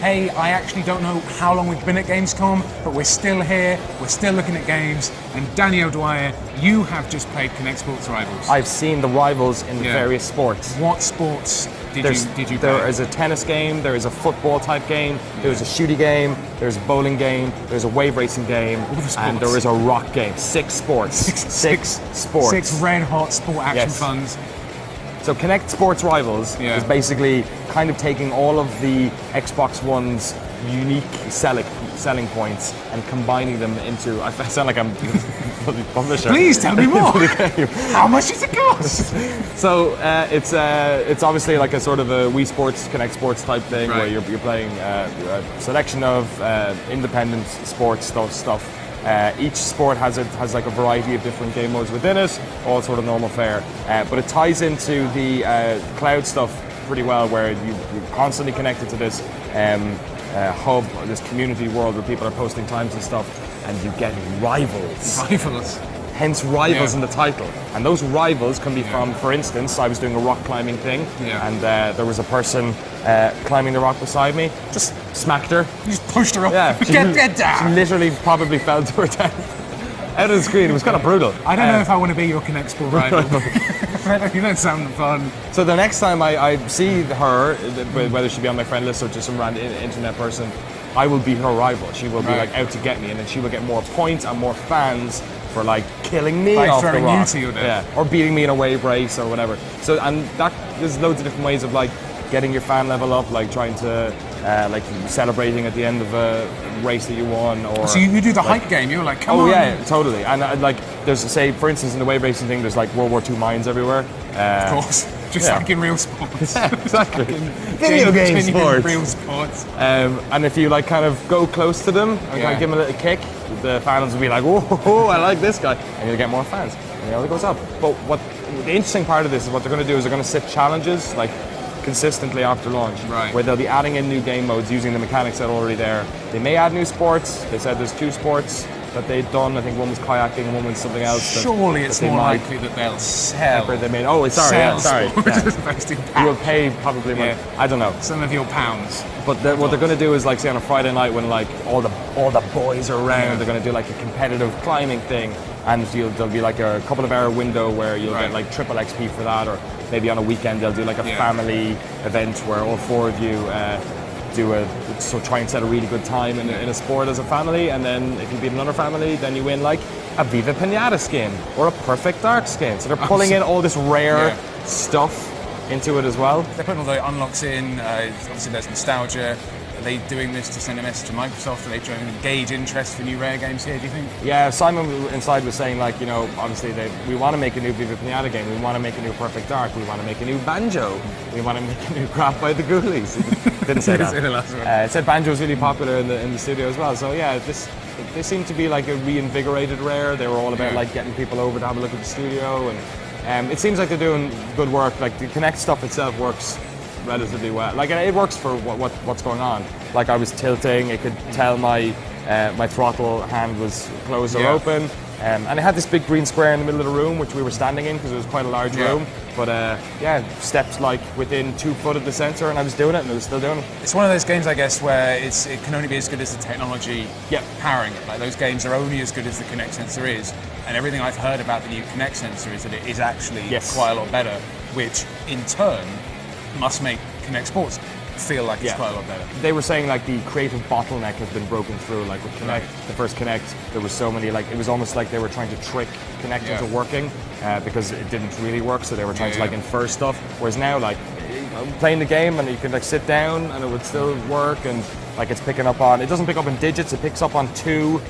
hey, I actually don't know how long we've been at Gamescom, but we're still here, we're still looking at games, and Danny O'Dwyer, you have just played Kinect Sports Rivals. I've seen the Rivals in various sports. What sports did you play? There is a tennis game, there is a football type game, there's a shooty game, there's a bowling game, there's a wave racing game, and there is a rock game. 6 sports. Six sports. 6 red hot sport action funds. So Kinect Sports Rivals is basically kind of taking all of the Xbox One's unique selling points and combining them into. I sound like I'm a publisher. Please tell me more. How much does it cost? So it's obviously like a sort of a Wii Sports, Kinect Sports type thing where you're playing a selection of independent sports stuff. Each sport has like a variety of different game modes within it, all sort of normal fare. But it ties into the cloud stuff pretty well, where you're constantly connected to this hub, this community world where people are posting times and stuff, and you get rivals. Rivals. Hence rivals in the title. And those rivals can be from, for instance, I was doing a rock climbing thing, and there was a person climbing the rock beside me. Just smacked her. You just pushed her up. Yeah. Get down. She literally probably fell to her death. Out of the screen. It was kind of brutal. I don't know if I want to be your Kinect Sport rival. You don't sound fun. So the next time I see her, whether she be on my friend list or just some random internet person, I will be her rival. She will be like out to get me, and then she will get more points and more fans for like killing me off the rock. You to your death. Or beating me in a wave race or whatever. So there's loads of different ways of like getting your fan level up, like trying to like celebrating at the end of a race that you won. Or so you do the hype game. You're like, come on. Oh yeah, totally. And like there's say for instance in the wave racing thing, there's like World War II mines everywhere. Of course. Just like in real sports. Exactly. Video game sports. Real sports. And if you like kind of go close to them and kind of give them a little kick, the fans will be like, oh, I like this guy. And you'll get more fans. And it goes up. But what the interesting part of this is what they're going to do is they're going to set challenges like consistently after launch, where they'll be adding in new game modes using the mechanics that are already there. They may add new sports. They said there's 2 sports that they've done. I think one was kayaking and one was something else. Surely it's more likely that they'll sell. They made. Oh, sorry. You will pay probably more. I don't know. Some of your pounds. But what they're going to do is like say on a Friday night when like all the boys are around, they're going to do like a competitive climbing thing, and there'll be like a couple of hour window where you'll get like triple XP for that, or maybe on a weekend they'll do like a family event where all 4 of you try and set a really good time in a sport as a family, and then if you beat another family, then you win like a Viva Pinata skin or a Perfect Dark skin. So they're pulling in all this rare stuff into it as well. They're putting all the unlocks in. Obviously, there's nostalgia. Are they doing this to send a message to Microsoft? Are they trying to gauge interest for new Rare games here, do you think? Yeah, Simon inside was saying, like, you know, obviously we want to make a new Viva Pinata game, we want to make a new Perfect Dark, we want to make a new Banjo, we want to make a new Crap by the Ghoulies. Didn't say that. It said Banjo was really popular in the studio as well. So yeah, they seem to be like a reinvigorated Rare. They were all about like getting people over to have a look at the studio, and it seems like they're doing good work. Like the Kinect stuff itself works relatively well. Like it works for what's going on. Like I was tilting, it could tell my throttle hand was closed or open, and it had this big green square in the middle of the room which we were standing in because it was quite a large room. But stepped like within 2 foot of the sensor, and I was doing it, and it was still doing it. It's one of those games, I guess, where it can only be as good as the technology powering it. Like those games are only as good as the Kinect sensor is, and everything I've heard about the new Kinect sensor is that it is actually quite a lot better, which in turn must make Kinect Sports feel like it's quite a lot better. They were saying like the creative bottleneck has been broken through. Like with Kinect, the first Kinect, there was so many, like it was almost like they were trying to trick Kinect into working because it didn't really work, so they were trying to like infer stuff. Whereas now, like playing the game and you can like sit down and it would still work, and like it's picking up on, it doesn't pick up in digits, it picks up on 2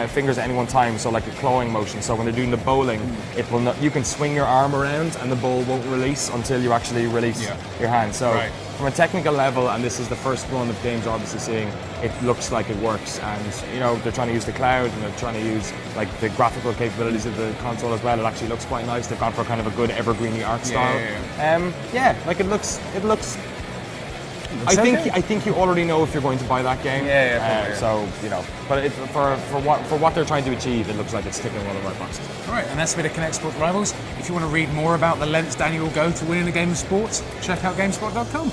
fingers at any one time, so like a clawing motion. So when they're doing the bowling, it will not, you can swing your arm around and the ball won't release until you actually release your hand. So from a technical level, and this is the first one of games obviously seeing, it looks like it works, and you know they're trying to use the cloud and they're trying to use like the graphical capabilities of the console as well. It actually looks quite nice. They've gone for kind of a good evergreeny art style. Like it looks I think you already know if you're going to buy that game. So you know, but for what they're trying to achieve, it looks like it's ticking one of the right boxes. All right, and that's a bit of Kinect Sports Rivals. If you want to read more about the lengths Danny will go to win in a game of sports, check out Gamespot.com.